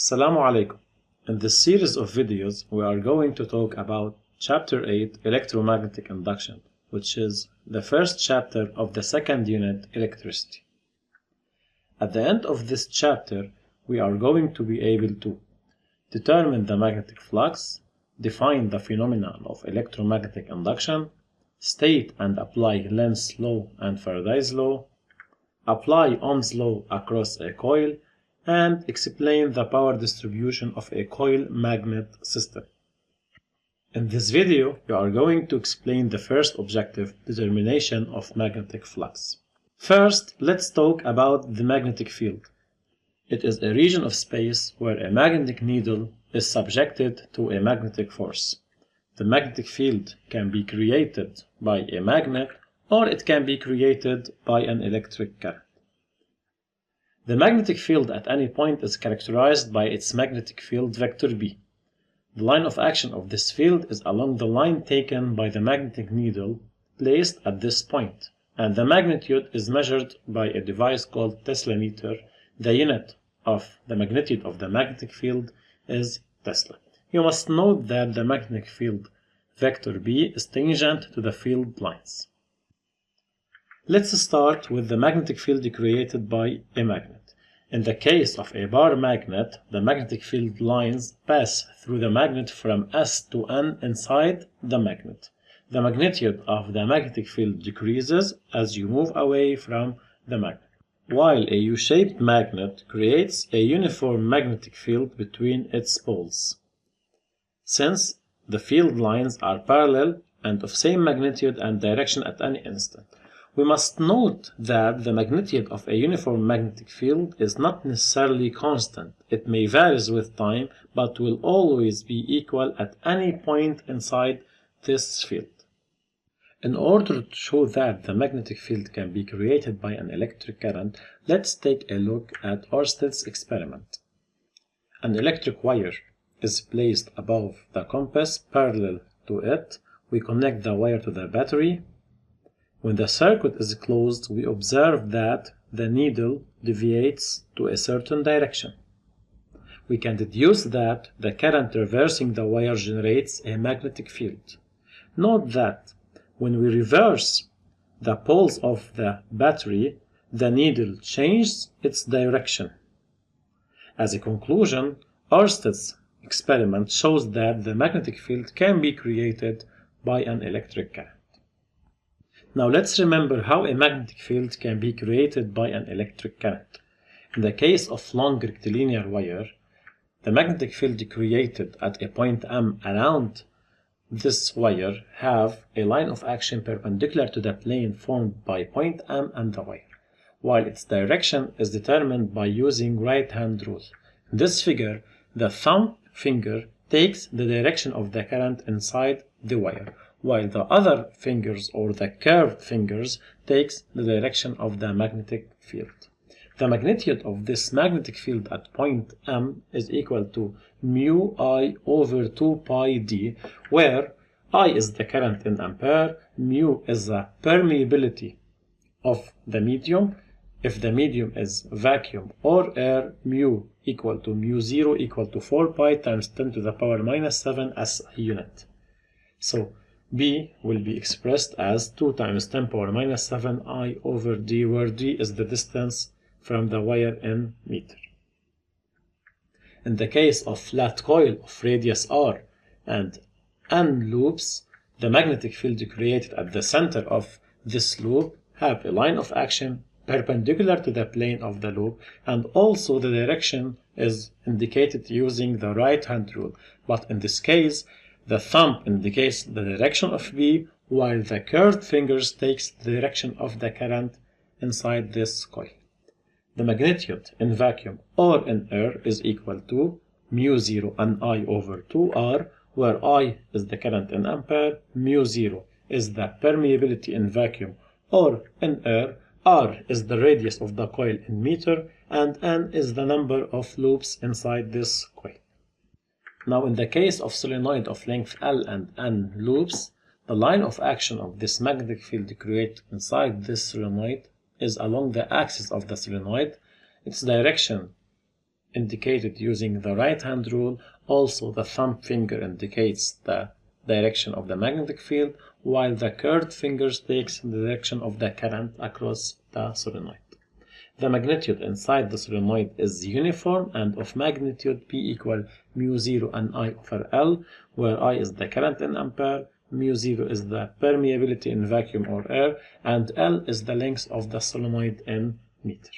Assalamu alaikum. In this series of videos, we are going to talk about Chapter 8, Electromagnetic Induction, which is the first chapter of the second unit, Electricity. At the end of this chapter, we are going to be able to determine the magnetic flux, define the phenomenon of electromagnetic induction, state and apply Lenz's law and Faraday's law, apply Ohm's law across a coil, and explain the power distribution of a coil magnet system. In this video, we are going to explain the first objective, determination of magnetic flux. First, let's talk about the magnetic field. It is a region of space where a magnetic needle is subjected to a magnetic force. The magnetic field can be created by a magnet or it can be created by an electric current. The magnetic field at any point is characterized by its magnetic field vector B. The line of action of this field is along the line taken by the magnetic needle placed at this point, and the magnitude is measured by a device called Tesla meter. The unit of the magnitude of the magnetic field is Tesla. You must note that the magnetic field vector B is tangent to the field lines. Let's start with the magnetic field created by a magnet. In the case of a bar magnet, the magnetic field lines pass through the magnet from S to N inside the magnet. The magnitude of the magnetic field decreases as you move away from the magnet, while a U-shaped magnet creates a uniform magnetic field between its poles. Since the field lines are parallel and of same magnitude and direction at any instant, we must note that the magnitude of a uniform magnetic field is not necessarily constant. It may vary with time, but will always be equal at any point inside this field. In order to show that the magnetic field can be created by an electric current, let's take a look at Ørsted's experiment. An electric wire is placed above the compass parallel to it. We connect the wire to the battery. When the circuit is closed, we observe that the needle deviates to a certain direction. We can deduce that the current traversing the wire generates a magnetic field. Note that when we reverse the poles of the battery, the needle changes its direction. As a conclusion, Ørsted's experiment shows that the magnetic field can be created by an electric current. Now let's remember how a magnetic field can be created by an electric current. In the case of long rectilinear wire, the magnetic field created at a point M around this wire have a line of action perpendicular to the plane formed by point M and the wire, while its direction is determined by using right-hand rule. In this figure, the thumb finger takes the direction of the current inside the wire, while the other fingers or the curved fingers takes the direction of the magnetic field. The magnitude of this magnetic field at point M is equal to mu I over 2 pi d, where I is the current in ampere, mu is the permeability of the medium. If the medium is vacuum or air, mu equal to mu 0 equal to 4 pi times 10 to the power minus 7 as a unit. So B will be expressed as 2 times 10 power minus 7 I over d, where d is the distance from the wire in meter. In the case of flat coil of radius r and n loops, the magnetic field created at the center of this loop have a line of action perpendicular to the plane of the loop, and also the direction is indicated using the right-hand rule. But in this case, the thumb indicates the direction of B, while the curved fingers takes the direction of the current inside this coil. The magnitude in vacuum or in air is equal to mu 0 and I over 2R, where I is the current in ampere, mu 0 is the permeability in vacuum or in air, R is the radius of the coil in meter, and N is the number of loops inside this coil. Now in the case of solenoid of length L and N loops, the line of action of this magnetic field created inside this solenoid is along the axis of the solenoid. Its direction indicated using the right hand rule. Also, the thumb finger indicates the direction of the magnetic field, while the curved finger takes the direction of the current across the solenoid. The magnitude inside the solenoid is uniform and of magnitude P equal mu0 and I over L, where I is the current in ampere, mu0 is the permeability in vacuum or air, and L is the length of the solenoid in meter.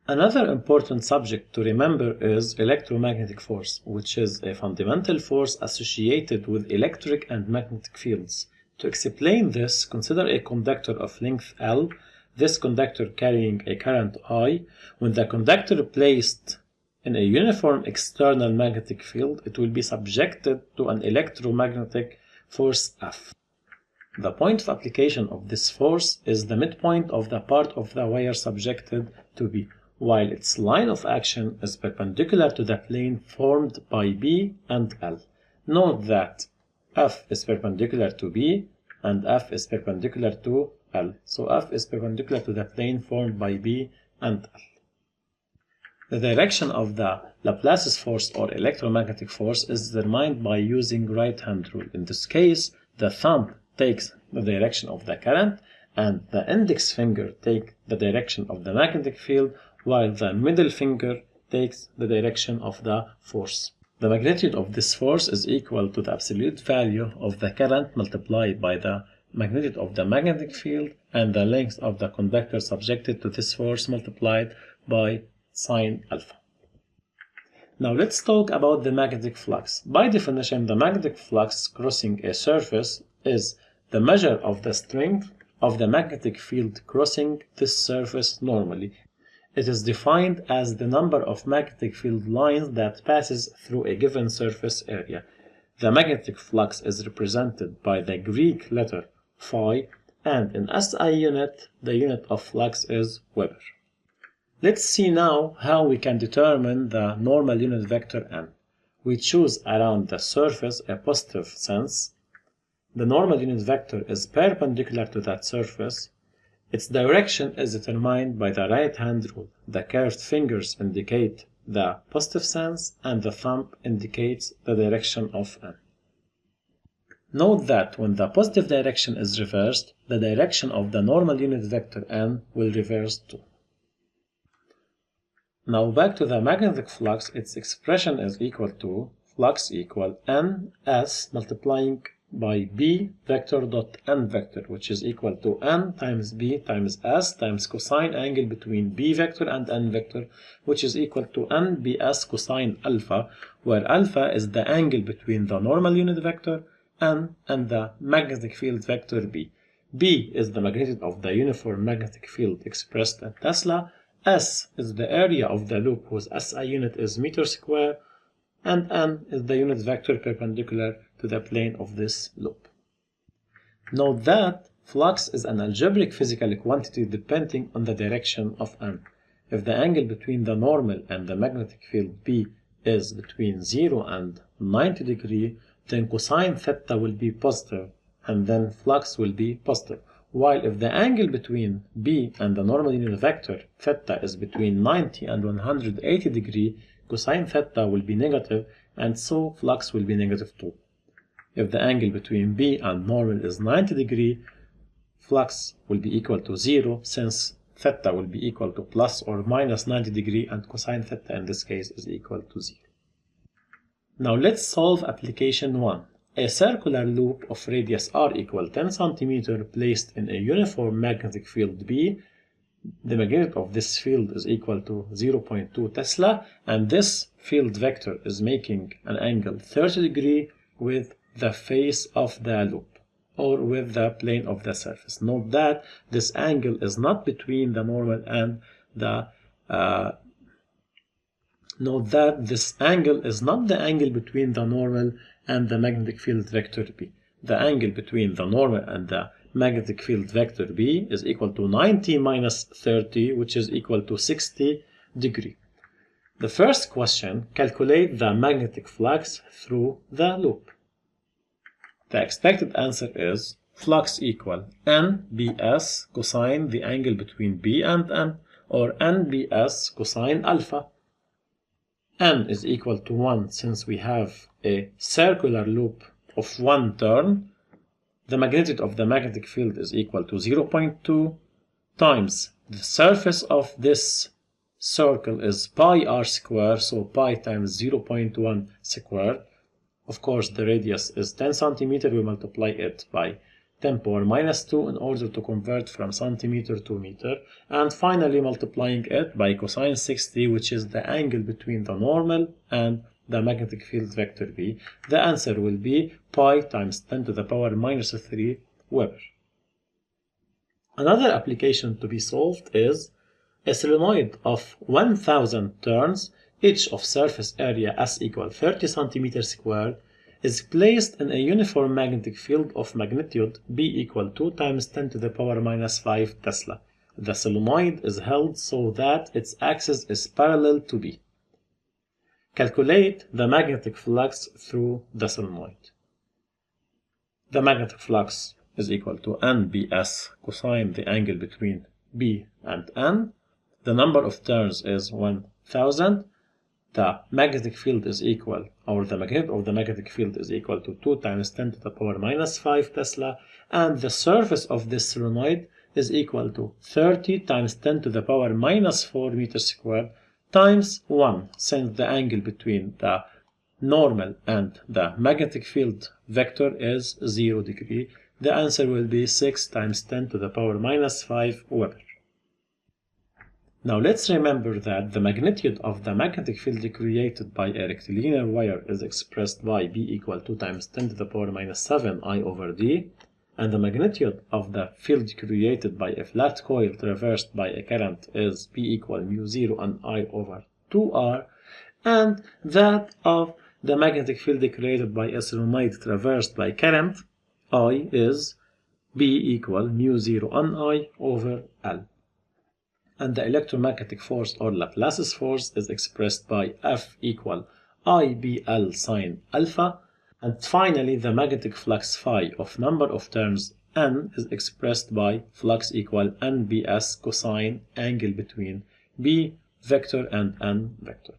Another important subject to remember is electromagnetic force, which is a fundamental force associated with electric and magnetic fields. To explain this, consider a conductor of length L, this conductor carrying a current I. When the conductor placed in a uniform external magnetic field, it will be subjected to an electromagnetic force F. The point of application of this force is the midpoint of the part of the wire subjected to B, while its line of action is perpendicular to the plane formed by B and L. Note that F is perpendicular to B and F is perpendicular to L. So F is perpendicular to the plane formed by B and L. The direction of the Laplace's force or electromagnetic force is determined by using right hand rule. In this case, the thumb takes the direction of the current and the index finger takes the direction of the magnetic field, while the middle finger takes the direction of the force. The magnitude of this force is equal to the absolute value of the current multiplied by the magnitude of the magnetic field and the length of the conductor subjected to this force multiplied by sine alpha. Now let's talk about the magnetic flux. By definition, the magnetic flux crossing a surface is the measure of the strength of the magnetic field crossing this surface normally. It is defined as the number of magnetic field lines that passes through a given surface area. The magnetic flux is represented by the Greek letter phi, and in SI unit, the unit of flux is Weber. Let's see now how we can determine the normal unit vector n. We choose around the surface a positive sense. The normal unit vector is perpendicular to that surface. Its direction is determined by the right hand rule. The curved fingers indicate the positive sense and the thumb indicates the direction of n. Note that when the positive direction is reversed, the direction of the normal unit vector n will reverse too. Now back to the magnetic flux, its expression is equal to flux equal ns multiplying by b vector dot n vector, which is equal to n times b times s times cosine angle between b vector and n vector, which is equal to n bs cosine alpha, where alpha is the angle between the normal unit vector n and the magnetic field vector b. B is the magnitude of the uniform magnetic field expressed in Tesla. S is the area of the loop whose SI unit is meter square, and n is the unit vector perpendicular to the plane of this loop. Note that flux is an algebraic physical quantity depending on the direction of n. If the angle between the normal and the magnetic field B is between 0 and 90 degrees, then cosine theta will be positive and then flux will be positive. While if the angle between B and the normal unit vector theta is between 90 and 180 degrees, cosine theta will be negative and so flux will be negative too. If the angle between B and normal is 90 degrees, flux will be equal to 0 since theta will be equal to plus or minus 90 degrees and cosine theta in this case is equal to 0. Now let's solve application 1. A circular loop of radius r equal 10 cm placed in a uniform magnetic field B. The magnitude of this field is equal to 0.2 Tesla, and this field vector is making an angle 30 degrees with the face of the loop or with the plane of the surface. Note that this angle is not between the normal and the between the normal and the magnetic field vector B. The angle between the normal and the magnetic field vector B is equal to 90 minus 30, which is equal to 60 degrees. The first question, calculate the magnetic flux through the loop. The expected answer is flux equal n bs cosine the angle between B and n, or nbs cosine alpha. N is equal to 1 since we have a circular loop of 1 turn. The magnitude of the magnetic field is equal to 0.2 times the surface of this circle is pi r square, so pi times 0.1 squared. Of course, the radius is 10 centimeter. We multiply it by 10 power minus 2 in order to convert from centimeter to meter, and finally multiplying it by cosine 60, which is the angle between the normal and the magnetic field vector B. The answer will be pi times 10 to the power minus 3 Weber. Another application to be solved is a solenoid of 1000 turns, each of surface area S equal 30 cm squared, is placed in a uniform magnetic field of magnitude B equal 2 times 10 to the power minus 5 Tesla. The solenoid is held so that its axis is parallel to B. Calculate the magnetic flux through the solenoid. The magnetic flux is equal to nbs cosine the angle between B and N. The number of turns is 1000. The magnetic field is equal, or the magnitude of the magnetic field is equal to 2 times 10 to the power minus 5 Tesla, and the surface of this solenoid is equal to 30 times 10 to the power minus 4 meters squared times 1, since the angle between the normal and the magnetic field vector is 0 degree. The answer will be 6 times 10 to the power minus 5 Weber. Now let's remember that the magnitude of the magnetic field created by a rectilinear wire is expressed by B equal 2 times 10 to the power minus 7 I over D, and the magnitude of the field created by a flat coil traversed by a current is B equal mu 0 and I over 2R, and that of the magnetic field created by a solenoid traversed by current I is B equal mu 0 and I over L. And the electromagnetic force or Laplace's force is expressed by F equal IBL sine alpha. And finally, the magnetic flux phi of number of turns N is expressed by flux equal NBS cosine angle between B vector and N vector.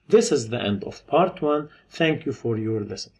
This is the end of part 1. Thank you for your listen.